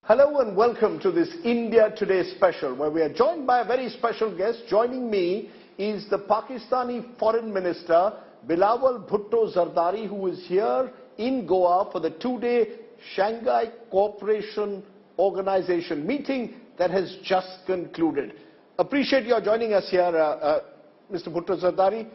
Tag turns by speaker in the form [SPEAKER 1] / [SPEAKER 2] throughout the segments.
[SPEAKER 1] Hello and welcome to this India Today special, where we are joined by a very special guest. Joining me is the Pakistani Foreign Minister, Bilawal Bhutto Zardari, who is here in Goa for the two-day Shanghai Cooperation Organization meeting that has just concluded. Appreciate your joining us here, Mr. Bhutto Zardari.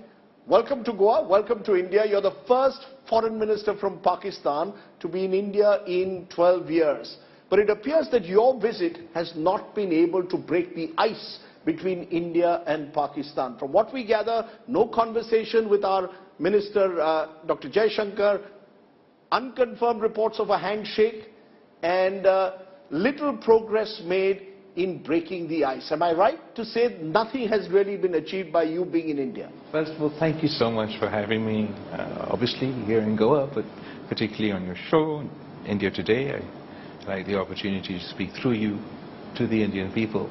[SPEAKER 1] Welcome to Goa, welcome to India. You're the first Foreign Minister from Pakistan to be in India in 12 years. But it appears that your visit has not been able to break the ice between India and Pakistan. From what we gather, no conversation with our Minister, Dr. Jaishankar, unconfirmed reports of a handshake, and little progress made in breaking the ice. Am I right to say nothing has really been achieved by you being in India?
[SPEAKER 2] First of all, thank you so much for having me, obviously here in Goa, but particularly on your show, India Today. I like the opportunity to speak through you to the Indian people.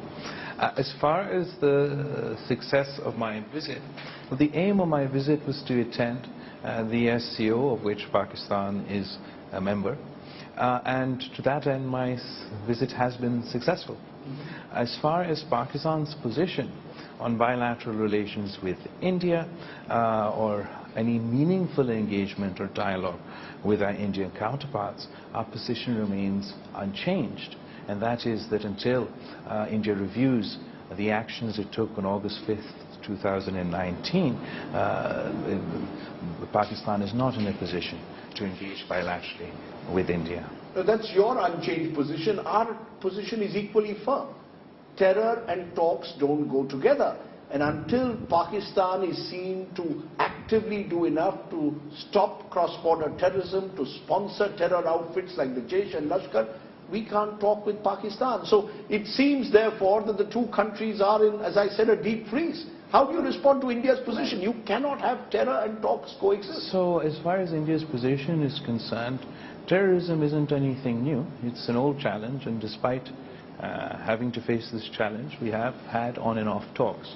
[SPEAKER 2] As far as the success of my visit, well, the aim of my visit was to attend the SCO, of which Pakistan is a member, and to that end my visit has been successful. As far as Pakistan's position on bilateral relations with India or any meaningful engagement or dialogue with our Indian counterparts, our position remains unchanged, and that is that until India reviews the actions it took on August 5th, 2019, Pakistan is not in a position to engage bilaterally with India.
[SPEAKER 1] Now, that's your unchanged position. Our position is equally firm. Terror and talks don't go together. And until Pakistan is seen to actively do enough to stop cross-border terrorism, to sponsor terror outfits like the Jaish and Lashley, we can't talk with Pakistan. So it seems, therefore, that the two countries are in, as I said, a deep freeze. How do you respond to India's position? You cannot have terror and talks coexist.
[SPEAKER 2] So as far as India's position is concerned, terrorism isn't anything new. It's an old challenge, and despite having to face this challenge, we have had on and off talks.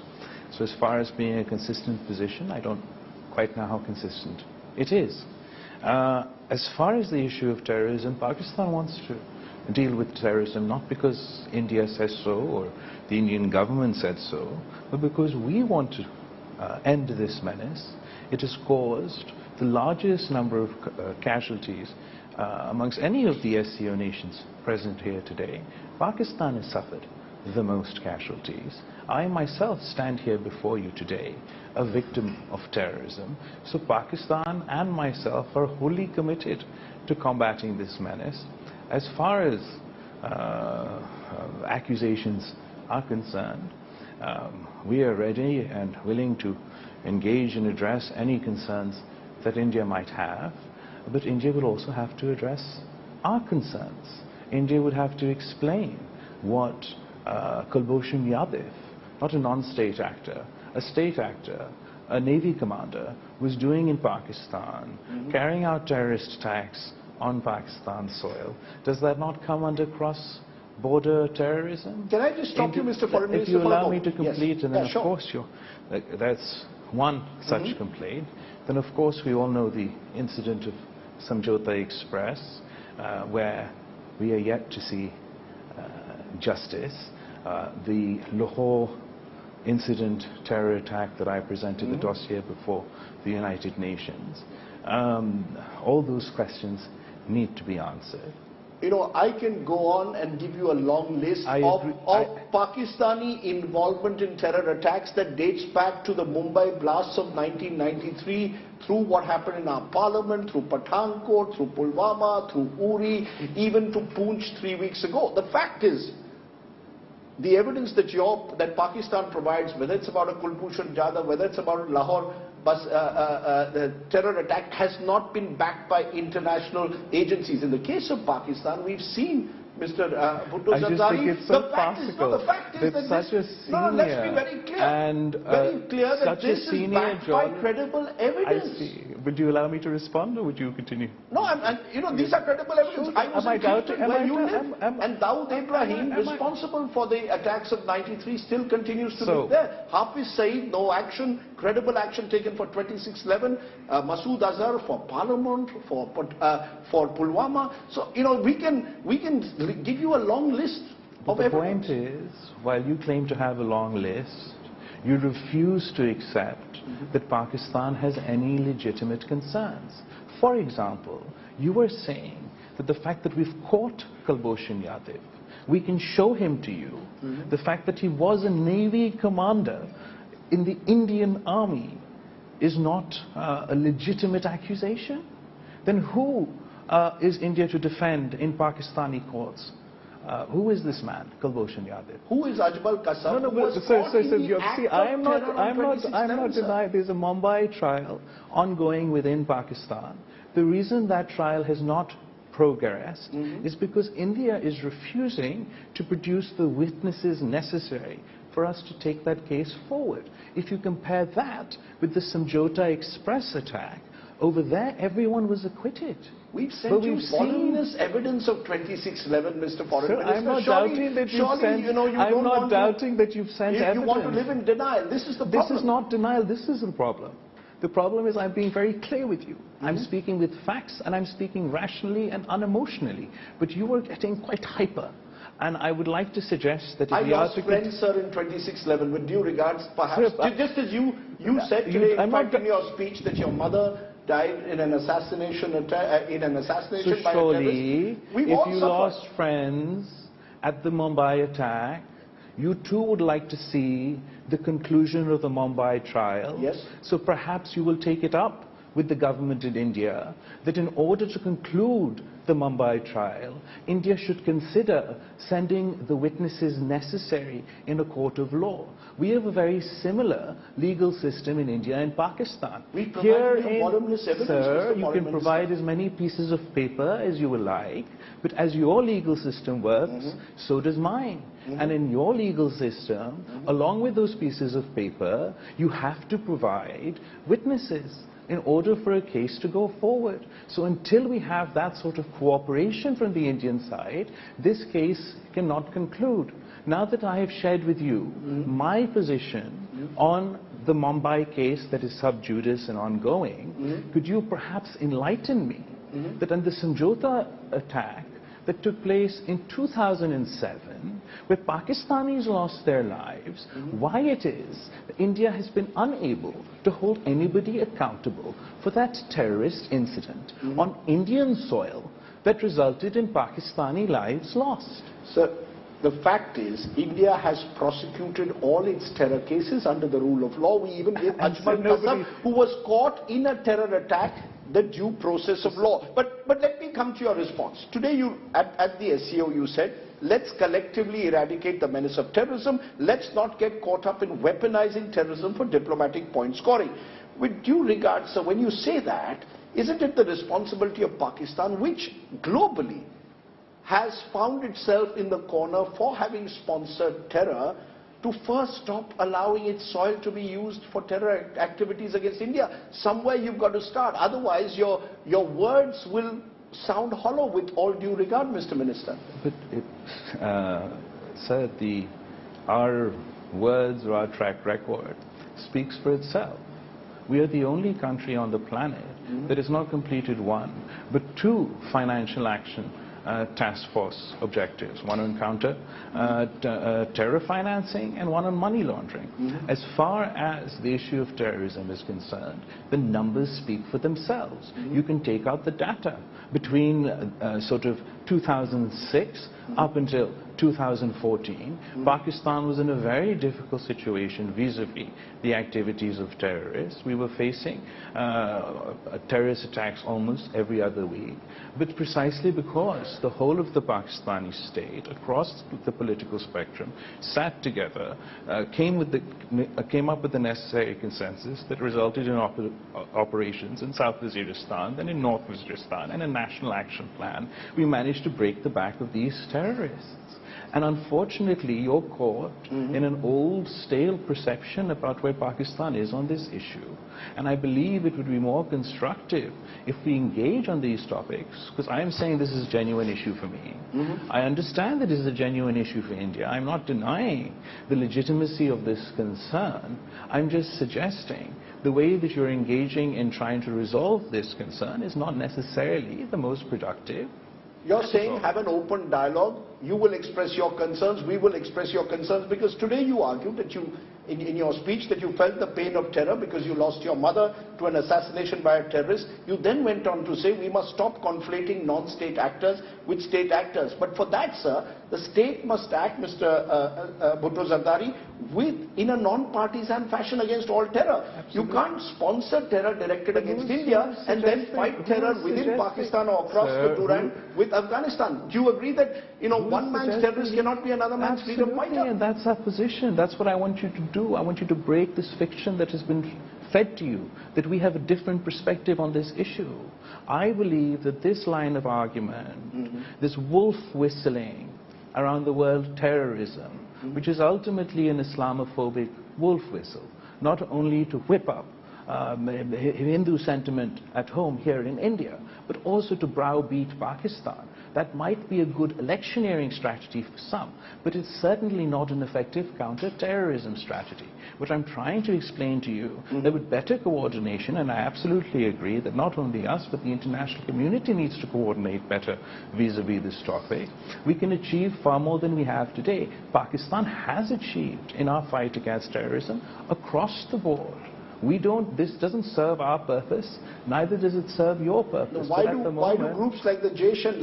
[SPEAKER 2] So as far as being a consistent position, I don't quite know how consistent it is. As far as the issue of terrorism, Pakistan wants to deal with terrorism not because India says so or the Indian government said so, but because we want to end this menace. It has caused the largest number of casualties amongst any of the SCO nations present here today. Pakistan has suffered the most casualties. I myself stand here before you today, a victim of terrorism. So Pakistan and myself are wholly committed to combating this menace. As far as accusations are concerned, we are ready and willing to engage and address any concerns that India might have, but India would also have to address our concerns. India would have to explain what Kulbhushan Yadav, not a non-state actor, a state actor, a Navy commander, was doing in Pakistan, carrying out terrorist attacks on Pakistan's soil. Does that not come under cross-border terrorism?
[SPEAKER 1] Can I just stop you, Mr. Foreign Minister?
[SPEAKER 2] If you allow me to complete,
[SPEAKER 1] yes.
[SPEAKER 2] and then of course that's one such complaint. Then of course we all know the incident of Samjhauta Express, where we are yet to see justice. The Lahore incident, terror attack that I presented the dossier before the United Nations. All those questions need to be answered.
[SPEAKER 1] You know, I can go on and give you a long list of Pakistani involvement in terror attacks that dates back to the Mumbai blasts of 1993, through what happened in our parliament, through Pathankot, through Pulwama, through Uri, even to Poonch 3 weeks ago. The fact is, the evidence that Pakistan provides, whether it's about a Kulbhushan Yadav, whether it's about Lahore the terror attack, has not been backed by international agencies. In the case of Pakistan, we've seen, Mr. Bhutto Zardari,
[SPEAKER 2] the fact is that
[SPEAKER 1] let's be very clear, that this is backed by credible evidence.
[SPEAKER 2] I see. Would you allow me to respond, or would you continue?
[SPEAKER 1] No, you know, these are credible evidence. I was in Houston where you live, and Dawood Ibrahim, responsible for the attacks of '93, still continues to be there. Hafiz Saeed, no action. credible action taken for 2611, Masood Azhar for Parliament, for Pulwama. So, you know, we can give you a long list of evidence.
[SPEAKER 2] The point is, while you claim to have a long list, you refuse to accept that Pakistan has any legitimate concerns. For example, you were saying that the fact that we've caught Kulbhushan Yadav, we can show him to you. The fact that he was a Navy commander in the Indian Army is not a legitimate accusation. Then who is India to defend in Pakistani courts? Who is this man, Kulbhushan Yadav?
[SPEAKER 1] Who is Ajmal Kasab?
[SPEAKER 2] No, but see, I'm not denying there's a Mumbai trial ongoing within Pakistan. The reason that trial has not progressed is because India is refusing to produce the witnesses necessary for us to take that case forward. If you compare that with the Samjhota Express attack, over there everyone was acquitted.
[SPEAKER 1] We've sent you voluminous evidence of 2611, Mr. Foreign Minister.
[SPEAKER 2] I'm not doubting that you've sent, I'm not doubting that you've sent evidence.
[SPEAKER 1] You want to live in denial. This is the problem.
[SPEAKER 2] This is not denial. This is the problem. The problem is I'm being very clear with you. I'm speaking with facts and I'm speaking rationally and unemotionally. But you were getting quite hyper. And I would like to suggest that if
[SPEAKER 1] I lost friends, sir, in 2611, with due regards, perhaps. Just as you said today, in fact, in your speech, that your mother died in an assassination
[SPEAKER 2] so
[SPEAKER 1] by
[SPEAKER 2] surely,
[SPEAKER 1] a terrorist. If
[SPEAKER 2] you lost friends at the Mumbai attack, you too would like to see the conclusion of the Mumbai trial.
[SPEAKER 1] Yes.
[SPEAKER 2] So perhaps you will take it up with the government in India that in order to conclude the Mumbai trial, India should consider sending the witnesses necessary in a court of law. We have a very similar legal system in India and Pakistan.
[SPEAKER 1] We provide voluminous evidence,
[SPEAKER 2] sir,
[SPEAKER 1] Mr.
[SPEAKER 2] you can provide as many pieces of paper as you will like, but as your legal system works, so does mine. And in your legal system, along with those pieces of paper, you have to provide witnesses in order for a case to go forward. So until we have that sort of cooperation from the Indian side, this case cannot conclude. Now that I have shared with you my position on the Mumbai case that is sub judice and ongoing, could you perhaps enlighten me that on the Samjhota attack that took place in 2007, where Pakistanis lost their lives, why it is that India has been unable to hold anybody accountable for that terrorist incident on Indian soil that resulted in Pakistani lives lost?
[SPEAKER 1] Sir, the fact is, India has prosecuted all its terror cases under the rule of law. We even gave Ajmal Kasab, who was caught in a terror attack, the due process of law. But let me come to your response. Today, you at the SCO, you said, let's collectively eradicate the menace of terrorism. Let's not get caught up in weaponizing terrorism for diplomatic point scoring. With due regard, sir, when you say that, isn't it the responsibility of Pakistan, which globally has found itself in the corner for having sponsored terror, to first stop allowing its soil to be used for terror activities against India? Somewhere you've got to start. Otherwise, your words will sound hollow, with all due regard, Mr. Minister.
[SPEAKER 2] But, sir, our words or our track record speaks for itself. We are the only country on the planet that has not completed one, but two financial action task force objectives, one on counter terror financing and one on money laundering. As far as the issue of terrorism is concerned, the numbers speak for themselves. You can take out the data between sort of 2006 up until 2014, Pakistan was in a very difficult situation vis-a-vis the activities of terrorists. We were facing terrorist attacks almost every other week, but precisely because the whole of the Pakistani state, across the political spectrum, sat together, came up with the necessary consensus that resulted in operations in South Waziristan, then in North Waziristan, and a national action plan. We managed managed to break the back of these terrorists. And unfortunately, you're caught in an old, stale perception about where Pakistan is on this issue. And I believe it would be more constructive if we engage on these topics, because I am saying this is a genuine issue for me. I understand that this is a genuine issue for India. I'm not denying the legitimacy of this concern. I'm just suggesting the way that you're engaging in trying to resolve this concern is not necessarily the most productive.
[SPEAKER 1] You're saying have an open dialogue. You will express your concerns, we will express your concerns, because today you argued that you, in your speech, that you felt the pain of terror because you lost your mother to an assassination by a terrorist. You then went on to say we must stop conflating non-state actors with state actors. But for that, sir, the state must act, Mr. Bhutto Zardari, in a non-partisan fashion against all terror. Absolutely. You can't sponsor terror directed against India and then fight terror within Pakistan or across the Durand with Afghanistan. Do you agree that, you know, one man's terrorist cannot be another man's freedom fighter?
[SPEAKER 2] And that's our position. That's what I want you to do. I want you to break this fiction that has been fed to you, that we have a different perspective on this issue. I believe that this line of argument, this wolf whistling around the world terrorism, which is ultimately an Islamophobic wolf whistle, not only to whip up Hindu sentiment at home here in India, but also to browbeat Pakistan. That might be a good electioneering strategy for some, but it's certainly not an effective counter-terrorism strategy. What I'm trying to explain to you, that with better coordination, and I absolutely agree that not only us, but the international community needs to coordinate better vis-a-vis this topic, we can achieve far more than we have today. Pakistan has achieved in our fight against terrorism across the board. This doesn't serve our purpose, neither does it serve your purpose.
[SPEAKER 1] Why do groups like the Jaish and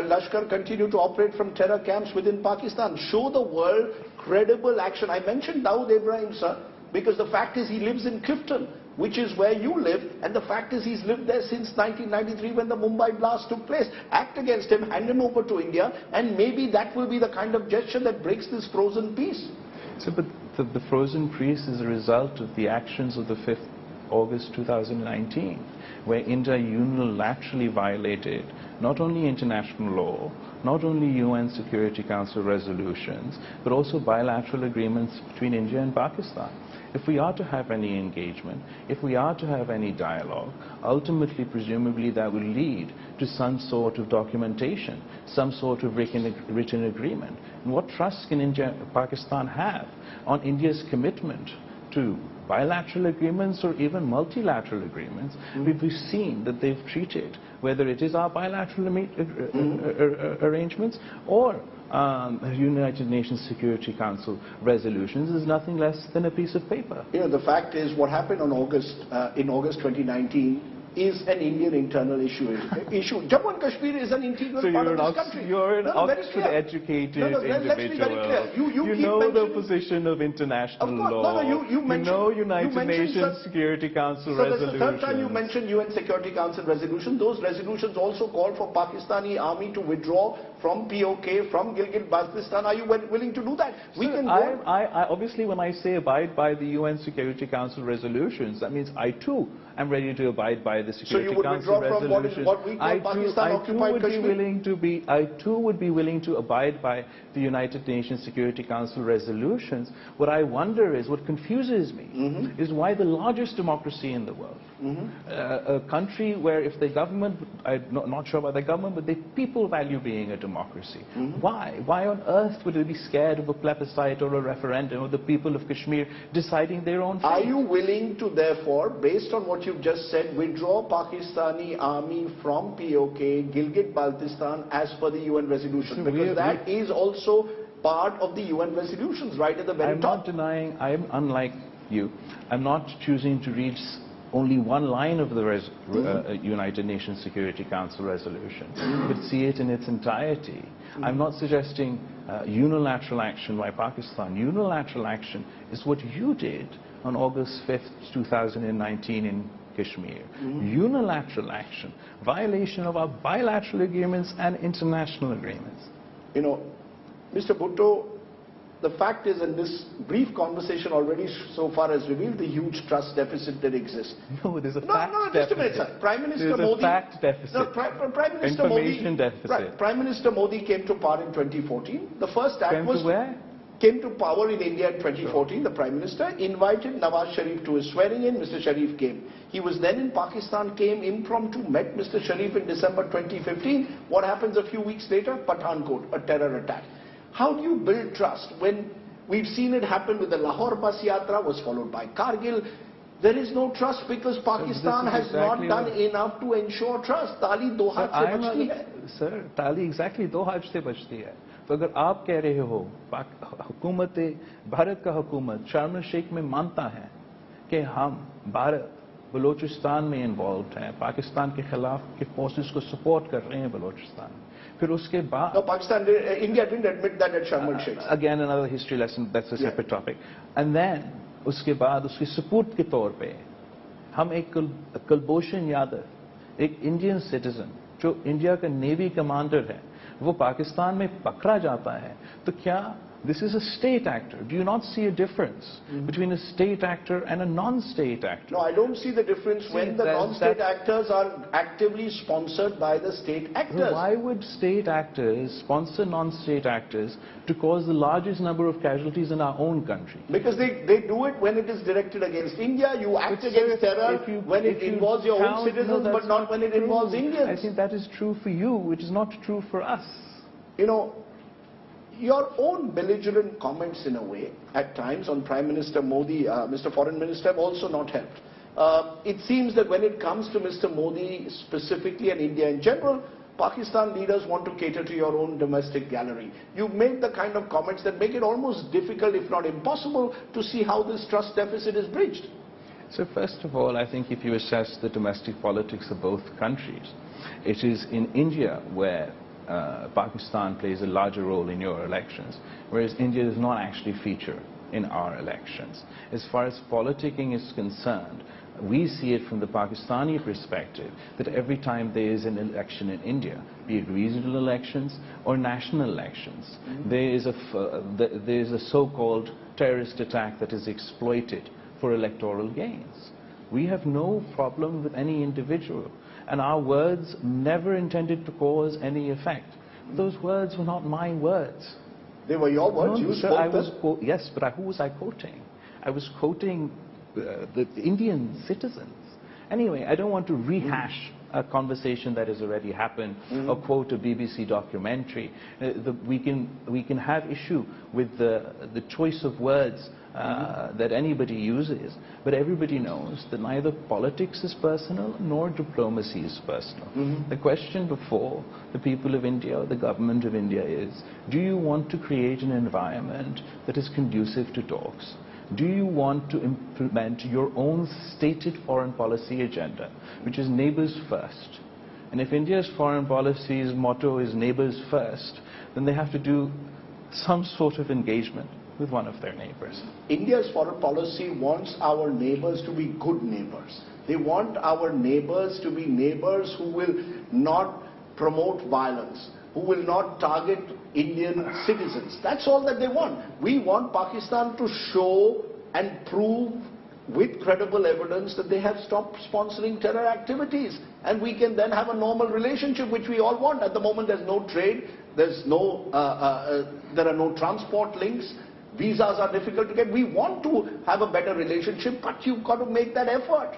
[SPEAKER 1] Lashley continue to operate from terror camps within Pakistan? Show the world credible action. I mentioned Dawood Ibrahim, sir, because the fact is he lives in Clifton, which is where you live, and the fact is he's lived there since 1993 when the Mumbai blast took place. Act against him, hand him over to India, and maybe that will be the kind of gesture that breaks this frozen peace.
[SPEAKER 2] So, but the frozen peace is a result of the actions of the 5th August 2019, where India unilaterally violated not only international law, not only UN Security Council resolutions, but also bilateral agreements between India and Pakistan. If we are to have any engagement, if we are to have any dialogue, ultimately, presumably, that will lead to some sort of documentation, some sort of written agreement. And what trust can India and Pakistan have on India's commitment to bilateral agreements or even multilateral agreements? We've seen that they've treated, whether it is our bilateral arrangements or United Nations Security Council resolutions, is nothing less than a piece of paper.
[SPEAKER 1] You know, the fact is what happened on in August 2019 is an Indian internal issue. Jammu and Kashmir is an integral part of this country.
[SPEAKER 2] You're an Oxford-educated individual.
[SPEAKER 1] Let's be very clear.
[SPEAKER 2] You know the position of international law. You know United Nations Security Council resolutions.
[SPEAKER 1] So that's the third time you mentioned UN Security Council resolution. Those resolutions also call for Pakistani army to withdraw from POK, from Gilgit-Baltistan. Are you willing to do that?
[SPEAKER 2] I obviously, when I say abide by the UN Security Council resolutions, that means I too am ready to abide by the Security Council resolutions.
[SPEAKER 1] What we call Pakistan-occupied Kashmir?
[SPEAKER 2] I too would be willing to abide by the United Nations Security Council resolutions. What I wonder is, what confuses me, is why the largest democracy in the world, a country where if the government, I'm not sure about the government, but the people value being a democracy. Why? Why on earth would they be scared of a plebiscite or a referendum of the people of Kashmir deciding their own fate?
[SPEAKER 1] Are you willing to, therefore, based on what you've just said, withdraw Pakistani army from POK, Gilgit-Baltistan, as per the UN resolution? Because that is also part of the UN resolutions, right at the very top.
[SPEAKER 2] I'm not denying, I'm unlike you. I'm not choosing to read only one line of the United Nations Security Council resolution, but see it in its entirety. I'm not suggesting unilateral action by Pakistan. Unilateral action is what you did on August 5th, 2019 in Kashmir. Unilateral action, violation of our bilateral agreements and international agreements.
[SPEAKER 1] You know, Mr. Bhutto, the fact is, and this brief conversation already so far has revealed the huge trust deficit that exists.
[SPEAKER 2] No, there's a fact deficit.
[SPEAKER 1] No, just a minute, sir. Prime Minister
[SPEAKER 2] There's
[SPEAKER 1] Modi...
[SPEAKER 2] a fact deficit.
[SPEAKER 1] No, Prime Minister
[SPEAKER 2] Information
[SPEAKER 1] Modi...
[SPEAKER 2] deficit.
[SPEAKER 1] Right. Prime Minister Modi came to power in 2014. The first act
[SPEAKER 2] Came
[SPEAKER 1] was...
[SPEAKER 2] to where?
[SPEAKER 1] Came to power in India in 2014, the Prime Minister invited Nawaz Sharif to his swearing in. Mr. Sharif came. He was then in Pakistan, came impromptu, met Mr. Sharif in December 2015. What happens a few weeks later? Pathankot, a terror attack. How do you build trust when we've seen it happen with the Lahore bus yatra, was followed by Kargil? There is no trust because Pakistan has not done enough to ensure trust. Tali do haath se bachti hai.
[SPEAKER 2] Sir, tali exactly do haath se bachti hai. तो अगर आप कह रहे हो हुकूमत भारत का हुकूमत शर्म शेख में मानता है कि हम भारत बलोचिस्तान में इन्वॉल्व हैं, पाकिस्तान के खिलाफ के फोर्सेस को सपोर्ट कर रहे हैं बलोचिस्तान, फिर उसके बाद
[SPEAKER 1] Pakistan, India didn't admit that at Sharm el-Sheikh.
[SPEAKER 2] Again another history lesson, that's a separate topic. And then उसके बाद उसके सपूत के तौर पे हम एक कुलभूषण यादव, एक इंडियन सिटीजन जो इंडिया का नेवी कमांडर है, वो पाकिस्तान में पकड़ा जाता है, तो क्या this is a state actor? Do you not see a difference between a state actor and a non-state actor?
[SPEAKER 1] No, I don't see the difference when the non-state actors are actively sponsored by the state actors.
[SPEAKER 2] Why would state actors sponsor non-state actors to cause the largest number of casualties in our own country?
[SPEAKER 1] Because they do it when it is directed against India. You act against terror when it involves your own citizens, but not when it involves Indians.
[SPEAKER 2] I think that is true for you, which is not true for us.
[SPEAKER 1] You know, your own belligerent comments in a way at times on Prime Minister Modi, Mr. Foreign Minister, have also not helped. It seems that when it comes to Mr. Modi specifically and India in general, Pakistan leaders want to cater to your own domestic gallery. You've made the kind of comments that make it almost difficult, if not impossible, to see how this trust deficit is bridged.
[SPEAKER 2] So first of all, I think if you assess the domestic politics of both countries, it is in India where Pakistan plays a larger role in your elections, whereas India does not actually feature in our elections. As far as politicking is concerned, we see it from the Pakistani perspective that every time there is an election in India, be it regional elections or national elections, there is a so-called terrorist attack that is exploited for electoral gains. We have no problem with any individual, and our words never intended to cause any effect. Those words were not my words.
[SPEAKER 1] They were your words?
[SPEAKER 2] No, sir, yes, but who was I quoting? I was quoting the Indian citizens. Anyway, I don't want to rehash a conversation that has already happened or quote a BBC documentary. We can have issue with the choice of words that anybody uses, but everybody knows that neither politics is personal nor diplomacy is personal. The question before the people of India or the government of India is, do you want to create an environment that is conducive to talks? Do you want to implement your own stated foreign policy agenda, which is neighbors first? And if India's foreign policy's motto is neighbors first, then they have to do some sort of engagement with one of their neighbors.
[SPEAKER 1] India's foreign policy wants our neighbors to be good neighbors. They want our neighbors to be neighbors who will not promote violence, who will not target Indian citizens. That's all that they want. We want Pakistan to show and prove with credible evidence that they have stopped sponsoring terror activities, and we can then have a normal relationship, which we all want. At the moment there's no trade, there are no transport links, visas are difficult to get. We want to have a better relationship, but you've got to make that effort.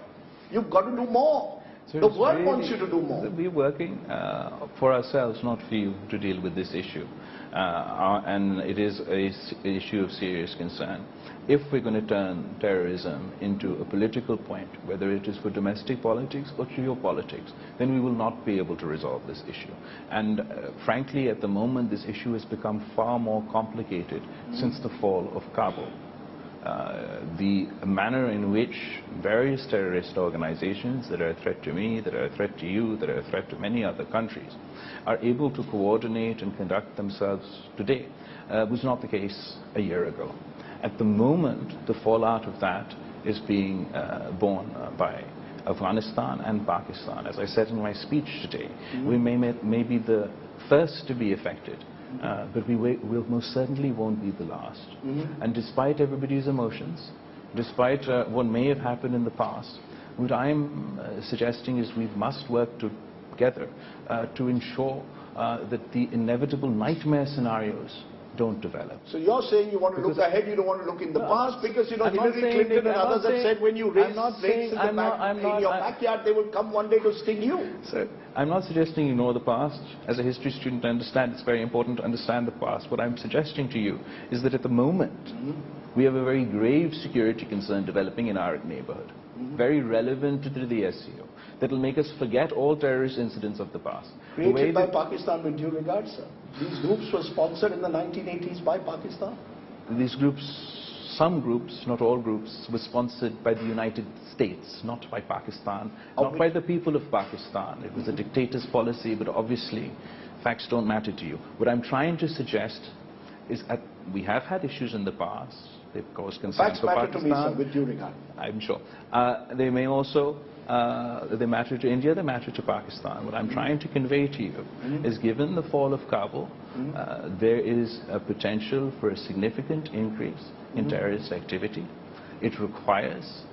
[SPEAKER 1] You've got to do more. So the world wants you to do more.
[SPEAKER 2] We're working for ourselves, not for you, to deal with this issue. And it is an issue of serious concern. If we're going to turn terrorism into a political point, whether it is for domestic politics or geopolitics, then we will not be able to resolve this issue. And frankly, at the moment, this issue has become far more complicated since the fall of Kabul. The manner in which various terrorist organizations that are a threat to me, that are a threat to you, that are a threat to many other countries, are able to coordinate and conduct themselves today was not the case a year ago. At the moment, the fallout of that is being borne by Afghanistan and Pakistan. As I said in my speech today, we may be the first to be affected but we'll most certainly won't be the last. And despite everybody's emotions, despite what may have happened in the past, what I'm suggesting is we must work together to ensure that the inevitable nightmare scenarios don't develop.
[SPEAKER 1] So you're saying you want to look ahead, you don't want to look in the past, because you know Hillary Clinton and others have said when you raise rates in your backyard, they will come one day to sting you.
[SPEAKER 2] So I'm not suggesting ignore the past. As a history student, I understand it's very important to understand the past. What I'm suggesting to you is that at the moment, we have a very grave security concern developing in our neighborhood, very relevant to the SCO, that will make us forget all terrorist incidents of the past.
[SPEAKER 1] Created by Pakistan, with due regard, sir. These groups were sponsored in the 1980s by Pakistan?
[SPEAKER 2] These groups, some groups, not all groups, were sponsored by the United States, not by Pakistan, not by the people of Pakistan. It was a dictator's policy, but obviously facts don't matter to you. What I'm trying to suggest is that we have had issues in the past. They've caused concern for Pakistan.
[SPEAKER 1] Facts matter to me, sir, with due regard.
[SPEAKER 2] I'm sure. They may also, they matter to India, they matter to Pakistan. What I'm trying to convey to you is, given the fall of Kabul, there is a potential for a significant increase in terrorist activity. It requires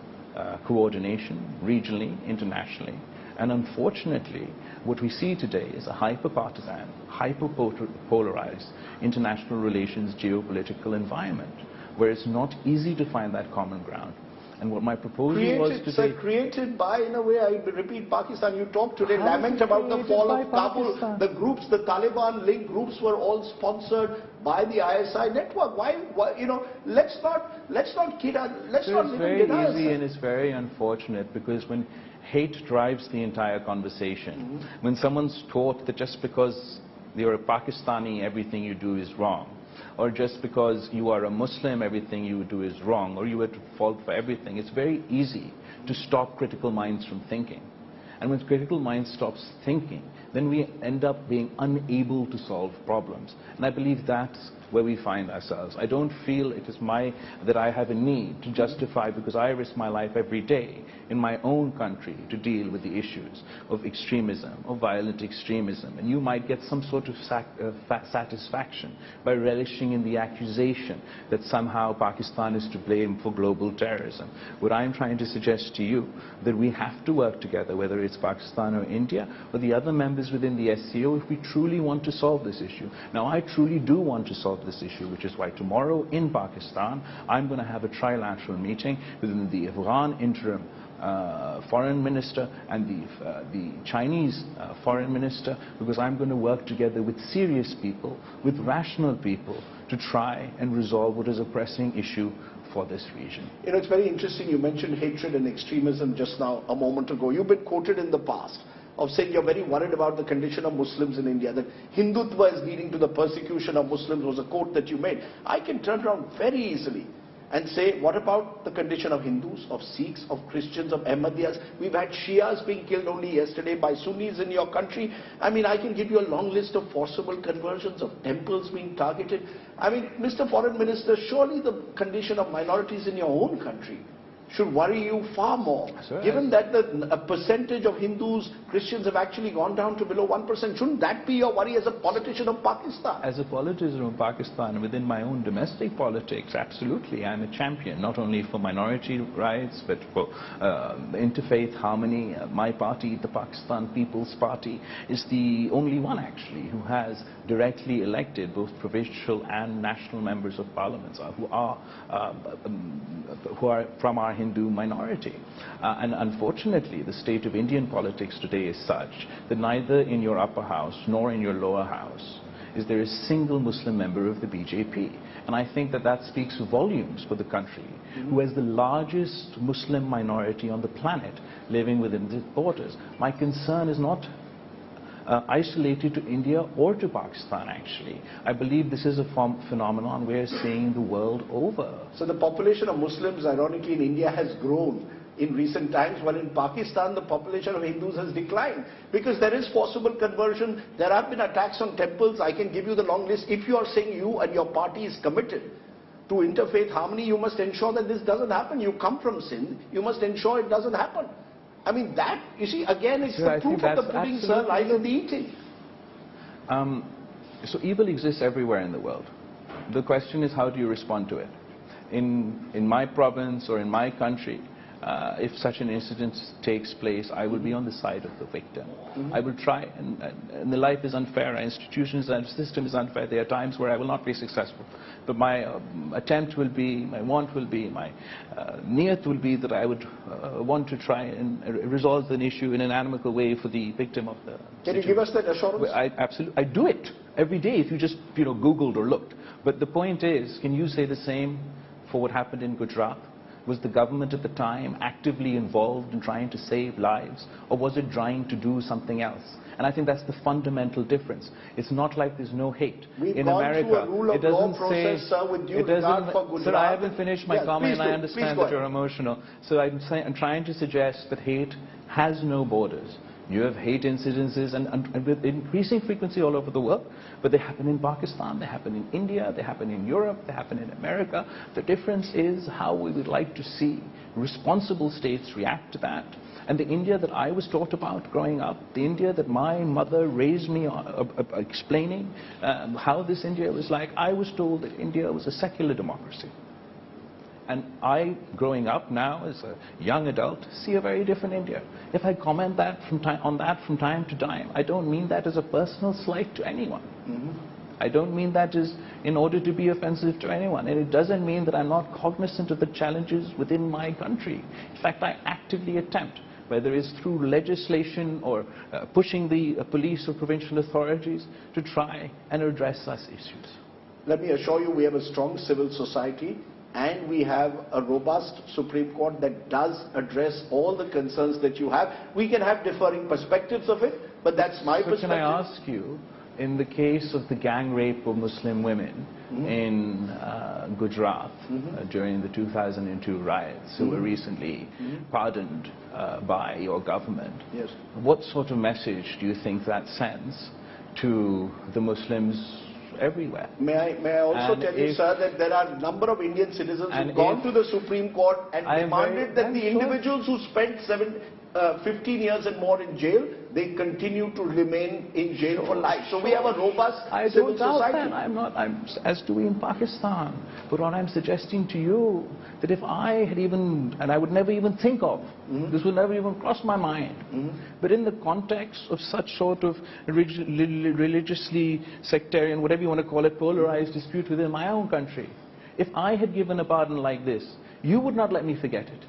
[SPEAKER 2] coordination regionally, internationally. And unfortunately, what we see today is a hyper-partisan, hyper-polarized international relations geopolitical environment, where it's not easy to find that common ground. And what my proposal was to say...
[SPEAKER 1] created by, in a way, I repeat, Pakistan. You talk today, lament about the fall of Kabul. The groups, the Taliban-linked groups were all sponsored by the ISI network. Why you know, let's not kid us. Let's not
[SPEAKER 2] It's very easy and it's very unfortunate, because when hate drives the entire conversation, when someone's taught that just because you're a Pakistani, everything you do is wrong, or just because you are a Muslim, everything you do is wrong, or you are at fault for everything, it's very easy to stop critical minds from thinking. And when critical mind stops thinking, then we end up being unable to solve problems. And I believe that's where we find ourselves. I don't feel it is that I have a need to justify, because I risk my life every day in my own country to deal with the issues of extremism, of violent extremism. And you might get some sort of satisfaction by relishing in the accusation that somehow Pakistan is to blame for global terrorism. What I'm trying to suggest to you, that we have to work together, whether it's Pakistan or India or the other members within the SCO, if we truly want to solve this issue. Now, I truly do want to solve this issue, which is why tomorrow in Pakistan, I'm going to have a trilateral meeting within the Afghan interim foreign minister and the Chinese foreign minister, because I'm going to work together with serious people, with rational people, to try and resolve what is a pressing issue for this region. You know, it's very interesting you mentioned hatred and extremism just now, a moment ago. You've been quoted in the past of saying you're very worried about the condition of Muslims in India, that Hindutva is leading to the persecution of Muslims, was a quote that you made. I can turn around very easily and say, what about the condition of Hindus, of Sikhs, of Christians, of Ahmadiyas? We've had Shias being killed only yesterday by Sunnis in your country. I mean, I can give you a long list of forcible conversions, of temples being targeted. I mean, Mr. Foreign Minister, surely the condition of minorities in your own country should worry you far more. Given that a percentage of Hindus, Christians have actually gone down to below 1%, shouldn't that be your worry as a politician of Pakistan? As a politician of Pakistan, within my own domestic politics, absolutely, I'm a champion, not only for minority rights, but for interfaith harmony. My party, the Pakistan People's Party, is the only one actually who has directly elected both provincial and national members of parliament who are from our Hindu minority. And unfortunately, the state of Indian politics today is such that neither in your upper house nor in your lower house is there a single Muslim member of the BJP. And I think that speaks volumes for the country, who has the largest Muslim minority on the planet living within its borders. My concern is not isolated to India or to Pakistan, actually. I believe this is a phenomenon we're seeing the world over. So the population of Muslims, ironically, in India has grown in recent times, while in Pakistan the population of Hindus has declined, because there is forcible conversion, there have been attacks on temples. I can give you the long list. If you are saying you and your party is committed to interfaith harmony, you must ensure that this doesn't happen. You come from Sindh, you must ensure it doesn't happen. I mean, that, you see, again, it's the proof of the pudding, sir, lies in the eating. So evil exists everywhere in the world. The question is, how do you respond to it? In my province or in my country, if such an incident takes place, I will be on the side of the victim. I will try, and the life is unfair, our institutions and system is unfair. There are times where I will not be successful. But my attempt will be, my want will be, my niyat will be that I would want to try and resolve an issue in an amicable way for the victim of the situation.
[SPEAKER 1] Can you give us that assurance?
[SPEAKER 2] Absolutely. I do it every day if you just Googled or looked. But the point is, can you say the same for what happened in Gujarat? Was the government at the time actively involved in trying to save lives, or was it trying to do something else? And I think that's the fundamental difference. It's not like there's no hate. In America, it doesn't say... Sir, I haven't finished my comment, and I understand that you're emotional. So I'm trying to suggest that hate has no borders. You have hate incidences and with increasing frequency all over the world, but they happen in Pakistan, they happen in India, they happen in Europe, they happen in America. The difference is how we would like to see responsible states react to that. And the India that I was taught about growing up, the India that my mother raised me on, explaining how this India was like, I was told that India was a secular democracy. And I, growing up now as a young adult, see a very different India. If I comment on that from time to time, I don't mean that as a personal slight to anyone. I don't mean that as in order to be offensive to anyone. And it doesn't mean that I'm not cognizant of the challenges within my country. In fact, I actively attempt, whether it's through legislation or pushing the police or provincial authorities to try and address such issues.
[SPEAKER 1] Let me assure you, we have a strong civil society. And we have a robust Supreme Court that does address all the concerns that you have. We can have differing perspectives of it, but that's my perspective.
[SPEAKER 2] Can I ask you, in the case of the gang rape of Muslim women in Gujarat during the 2002 riots, who were recently pardoned by your government, what sort of message do you think that sends to the Muslims everywhere?
[SPEAKER 1] May I also tell you, sir, that there are a number of Indian citizens who have gone to the Supreme Court and demanded that the individuals who spent 15 years and more in jail, they continue to remain in jail for life. So we have a robust civil society.
[SPEAKER 2] As do we in Pakistan. But what I'm suggesting to you, that if I had even, and I would never even think of, this would never even cross my mind, but in the context of such sort of religiously sectarian, whatever you want to call it, polarized dispute within my own country, if I had given a pardon like this, you would not let me forget it.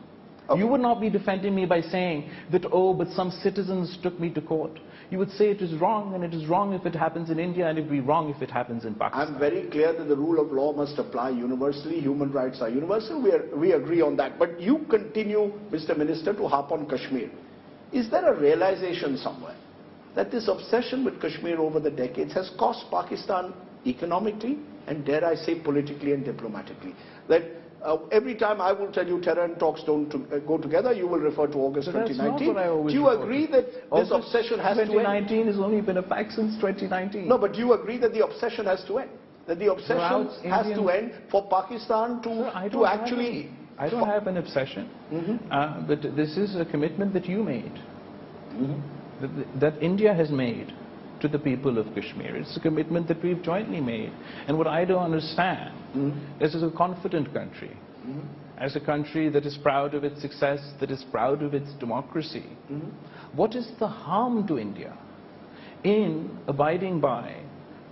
[SPEAKER 2] You would not be defending me by saying that, oh, but some citizens took me to court. You would say it is wrong, and it is wrong if it happens in India, and it would be wrong if it happens in Pakistan.
[SPEAKER 1] I'm very clear that the rule of law must apply universally. Human rights are universal. We agree on that. But you continue, Mr. Minister, to harp on Kashmir. Is there a realization somewhere that this obsession with Kashmir over the decades has cost Pakistan economically and, dare I say, politically and diplomatically? That every time I will tell you terror and talks don't go together, you will refer to August 2019. Do you agree that this obsession has to end?
[SPEAKER 2] 2019 has only been a fact since 2019.
[SPEAKER 1] No, but do you agree that the obsession has to end? That the obsession has to end for Pakistan to actually...
[SPEAKER 2] I don't have an obsession, but this is a commitment that you made, that India has made to the people of Kashmir. It's a commitment that we've jointly made. And what I don't understand is, as a confident country, as a country that is proud of its success, that is proud of its democracy, what is the harm to India in abiding by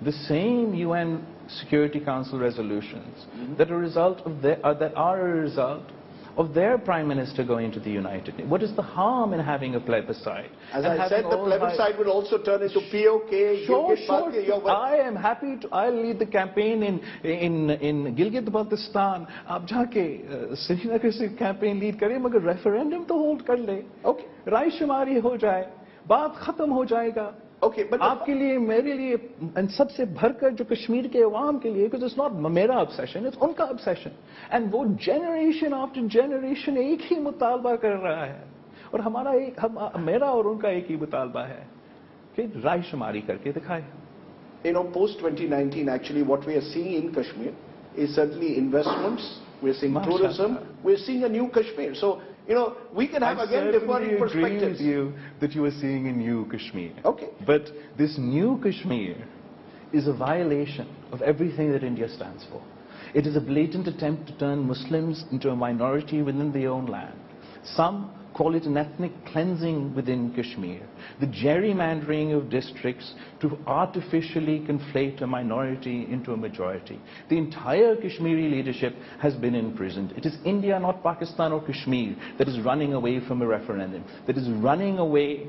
[SPEAKER 2] the same UN Security Council resolutions that are a result of their Prime Minister going to the United Nations? What is the harm in having a plebiscite?
[SPEAKER 1] As I said, the plebiscite will also turn into POK.
[SPEAKER 2] Sure. I am happy to. I'll lead the campaign in Gilgit-Baltistan. आप जाके श्रीनगर से campaign lead करें, मगर referendum तो hold कर ले. Okay. रायशुमारी हो जाए, बात खत्म हो जाएगा.
[SPEAKER 1] Okay, but
[SPEAKER 2] आपके लिए, मेरे लिए, and सबसे भरकर जो कश्मीर के अवाम के लिए, because it's not मेरा obsession, it's उनका obsession, and वो generation after generation एक ही मुतालबा कर रहा है, और मेरा और उनका एक ही मुतालबा है कि रायशुमारी करके दिखाए.
[SPEAKER 1] You know, post 2019, actually, what we are seeing in Kashmir is certainly investments. We're seeing tourism. We're seeing a new Kashmir. So, you know, we can have again different perspectives.
[SPEAKER 2] I agree with you that you are seeing a new Kashmir.
[SPEAKER 1] Okay.
[SPEAKER 2] But this new Kashmir is a violation of everything that India stands for. It is a blatant attempt to turn Muslims into a minority within their own land. Some call it an ethnic cleansing within Kashmir, the gerrymandering of districts to artificially conflate a minority into a majority. The entire Kashmiri leadership has been imprisoned. It is India, not Pakistan or Kashmir, that is running away from a referendum, that is running away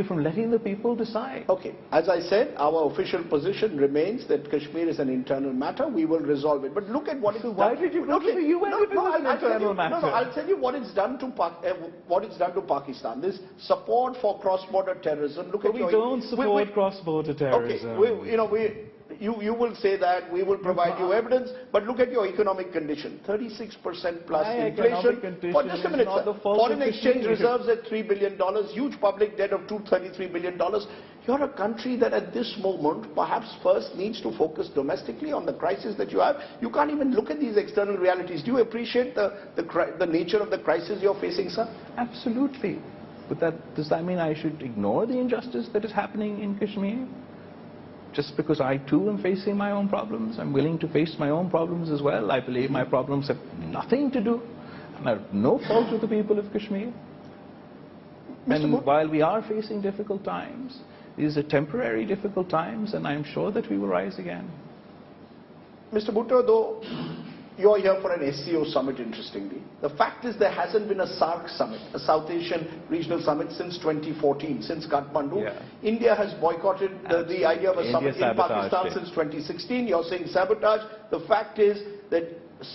[SPEAKER 2] from letting the people decide.
[SPEAKER 1] Okay, as I said, our official position remains that Kashmir is an internal matter. We will resolve it. But look at what it's done.
[SPEAKER 2] Why did you go to the UN if it was an internal matter?
[SPEAKER 1] No, I'll tell you what it's done to Pakistan. This support for cross-border terrorism. Look at
[SPEAKER 2] we don't support cross-border terrorism.
[SPEAKER 1] Okay, you will say that, we will provide you evidence, but look at your economic condition. 36% plus inflation.
[SPEAKER 2] Well,
[SPEAKER 1] just a minute, sir. Foreign exchange reserves at $3 billion, huge public debt of $233 billion. You're a country that at this moment perhaps first needs to focus domestically on the crisis that you have. You can't even look at these external realities. Do you appreciate the nature of the crisis you're facing, sir?
[SPEAKER 2] Absolutely. But does that mean I should ignore the injustice that is happening in Kashmir? Just because I too am facing my own problems, I'm willing to face my own problems as well. I believe my problems have nothing to do, and are no fault with the people of Kashmir. And while we are facing difficult times, these are temporary difficult times, and I'm sure that we will rise again.
[SPEAKER 1] Mr. Bhutto, though you're here for an SCO summit, interestingly, the fact is there hasn't been a SAARC summit, a South Asian Regional Summit, since 2014, since Kathmandu. Yeah. India has boycotted the idea of a summit in Pakistan since 2016. You're saying sabotage. The fact is that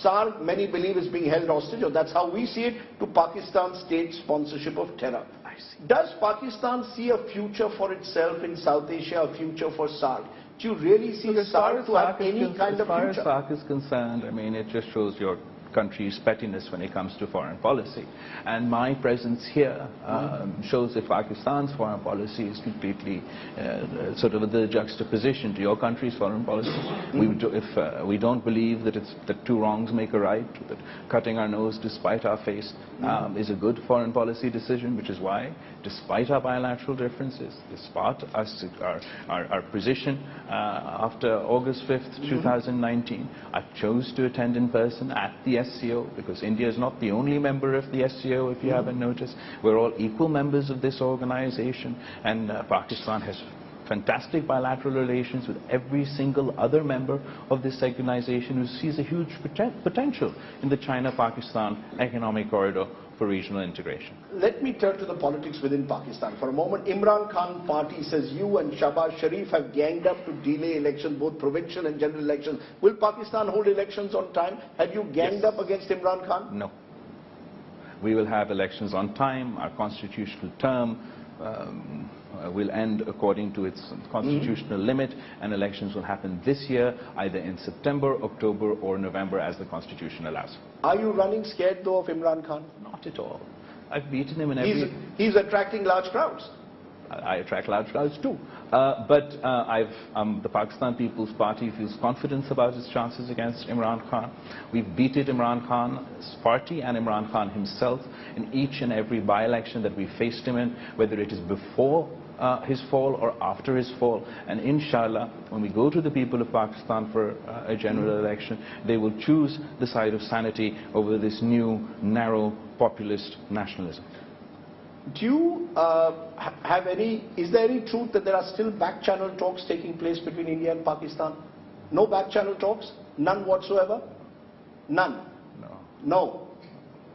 [SPEAKER 1] SAARC, many believe, is being held hostage, or that's how we see it, to Pakistan's state sponsorship of terror. Does Pakistan see a future for itself in South Asia, a future for SAARC? Do you really see SAARC to have any kind of future?
[SPEAKER 2] As far as SAARC is concerned, I mean, it just shows your country's pettiness when it comes to foreign policy. And my presence here shows that Pakistan's foreign policy is completely sort of the juxtaposition to your country's foreign policy. If we don't believe that two wrongs make a right, that cutting our nose despite our face is a good foreign policy decision, which is why, despite our bilateral differences, despite our position after August 5th, 2019, I chose to attend in person at the SCO, because India is not the only member of the SCO, if you haven't noticed. We're all equal members of this organization, and Pakistan has fantastic bilateral relations with every single other member of this organization, who sees a huge potential in the China-Pakistan economic corridor for regional integration.
[SPEAKER 1] Let me turn to the politics within Pakistan for a moment. Imran Khan party says you and Shahbaz Sharif have ganged up to delay elections, both provincial and general elections. Will Pakistan hold elections on time? Have you ganged up against Imran Khan?
[SPEAKER 2] No. We will have elections on time. Our constitutional term will end according to its constitutional limit, and elections will happen this year, either in September, October or November, as the constitution allows.
[SPEAKER 1] Are you running scared though of Imran Khan?
[SPEAKER 2] Not at all. I've beaten him in every...
[SPEAKER 1] He's attracting large crowds.
[SPEAKER 2] I attract large crowds too. But the Pakistan People's Party feels confidence about its chances against Imran Khan. We've beaten Imran Khan's party and Imran Khan himself in each and every by-election that we faced him in, whether it is before his fall or after his fall. And inshallah, when we go to the people of Pakistan for a general election, they will choose the side of sanity over this new, narrow, populist nationalism.
[SPEAKER 1] Do you have is there any truth that there are still back-channel talks taking place between India and Pakistan? No back-channel talks? None whatsoever? None?
[SPEAKER 2] No.
[SPEAKER 1] No.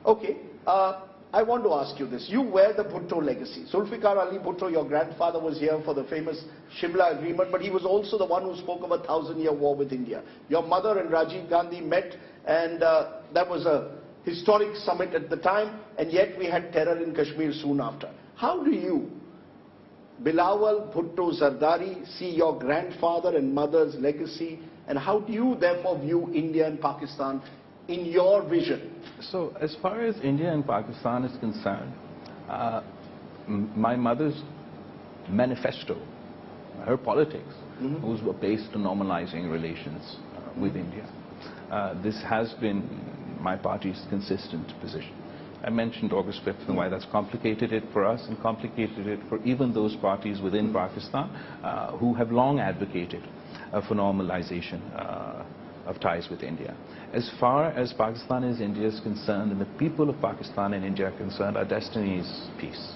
[SPEAKER 1] Okay. I want to ask you this. You wear the Bhutto legacy. Zulfikar Ali Bhutto, your grandfather, was here for the famous Shimla Agreement, but he was also the one who spoke of a 1,000-year war with India. Your mother and Rajiv Gandhi met, and that was a historic summit at the time, and yet we had terror in Kashmir soon after. How do you, Bilawal Bhutto Zardari, see your grandfather and mother's legacy, and how do you therefore view India and Pakistan in your vision?
[SPEAKER 2] So as far as India and Pakistan is concerned, my mother's manifesto, her politics, was based on normalizing relations with India. This has been my party's consistent position. I mentioned August 5th and why that's complicated it for us and complicated it for even those parties within Pakistan who have long advocated for normalization of ties with India. As far as Pakistan is India is concerned, and the people of Pakistan and India are concerned, our destiny is peace.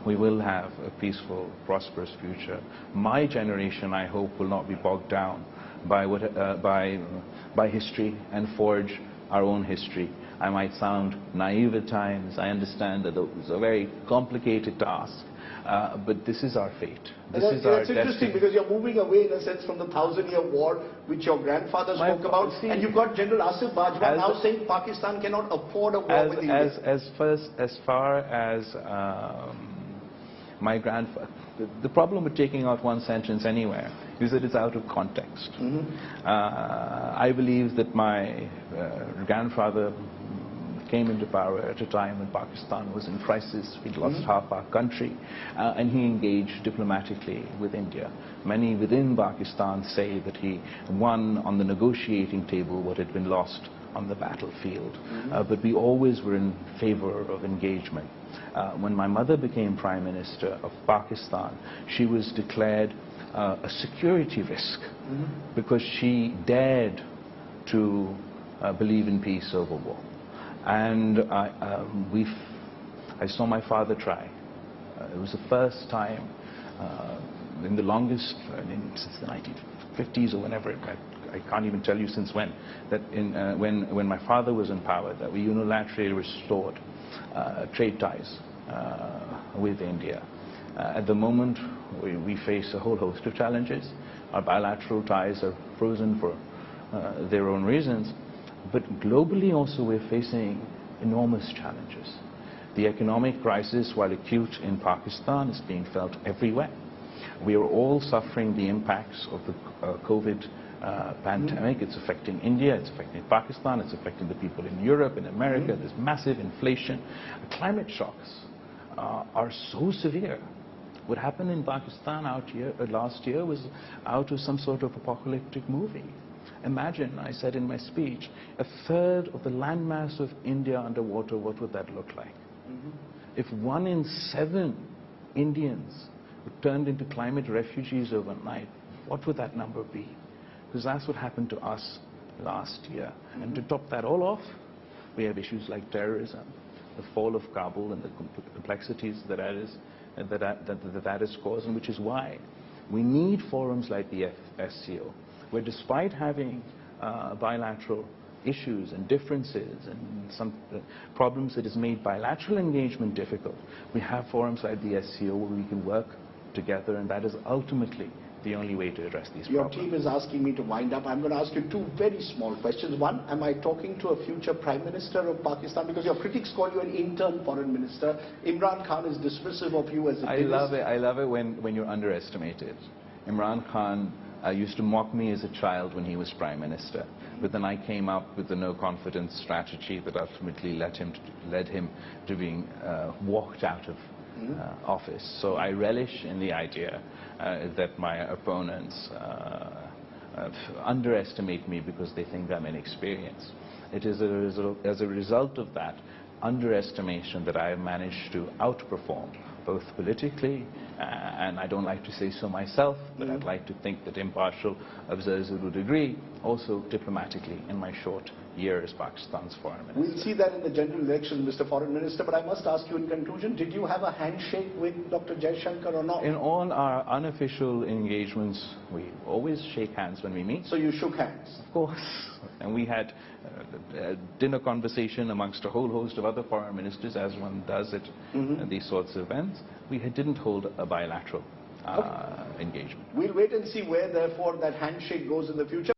[SPEAKER 2] We will have a peaceful, prosperous future. My generation, I hope, will not be bogged down by history and forge our own history. I might sound naive at times. I understand that it's a very complicated task. But this is our fate. This is our destiny. It's interesting
[SPEAKER 1] because you're moving away in a sense from the 1,000-year war which your grandfather spoke about, and you've got General Asif Bajwa now saying Pakistan cannot afford a war with India.
[SPEAKER 2] As far as my grandfather, the problem with taking out one sentence anywhere is that it's out of context. I believe that my grandfather came into power at a time when Pakistan was in crisis. We'd lost half our country, and he engaged diplomatically with India. Many within Pakistan say that he won on the negotiating table what had been lost on the battlefield. But we always were in favor of engagement. When my mother became Prime Minister of Pakistan, she was declared a security risk because she dared to believe in peace over war. And I saw my father try. It was the first time in the longest, since the 1950s or whenever, I can't even tell you since when, that when my father was in power, that we unilaterally restored trade ties with India. At the moment, we face a whole host of challenges. Our bilateral ties are frozen for their own reasons. But globally also we're facing enormous challenges. The economic crisis, while acute in Pakistan, is being felt everywhere. We are all suffering the impacts of the COVID pandemic. It's affecting India, it's affecting Pakistan, it's affecting the people in Europe, in America. There's massive inflation. Climate shocks are so severe. What happened in Pakistan last year was out of some sort of apocalyptic movie. Imagine, I said in my speech, a third of the landmass of India underwater, what would that look like? If 1 in 7 Indians were turned into climate refugees overnight, what would that number be? Because that's what happened to us last year. And to top that all off, we have issues like terrorism, the fall of Kabul and the complexities that has caused, and which is why we need forums like the SCO, where despite having bilateral issues and differences and some problems that has made bilateral engagement difficult, we have forums like the SCO where we can work together, and that is ultimately the only way to address these problems.
[SPEAKER 1] Your team is asking me to wind up. I'm going to ask you 2 very small questions. One, am I talking to a future Prime Minister of Pakistan? Because your critics call you an intern foreign minister. Imran Khan is dismissive of you as a
[SPEAKER 2] I love it when you're underestimated. Imran Khan used to mock me as a child when he was Prime Minister, but then I came up with the no-confidence strategy that ultimately led him to being walked out of office. So I relish in the idea that my opponents underestimate me because they think I'm inexperienced. It is as a result of that underestimation that I have managed to outperform, both politically, and I don't like to say so myself, but I'd like to think that impartial observers would agree, also diplomatically in my short year as Pakistan's foreign minister.
[SPEAKER 1] We'll see that in the general election, Mr. Foreign Minister, but I must ask you in conclusion, did you have a handshake with Dr. Jaishankar or not?
[SPEAKER 2] In all our unofficial engagements, we always shake hands when we meet.
[SPEAKER 1] So you shook hands?
[SPEAKER 2] Of course. And we had a dinner conversation amongst a whole host of other foreign ministers, as one does at these sorts of events. We didn't hold a bilateral engagement.
[SPEAKER 1] We'll wait and see where, therefore, that handshake goes in the future.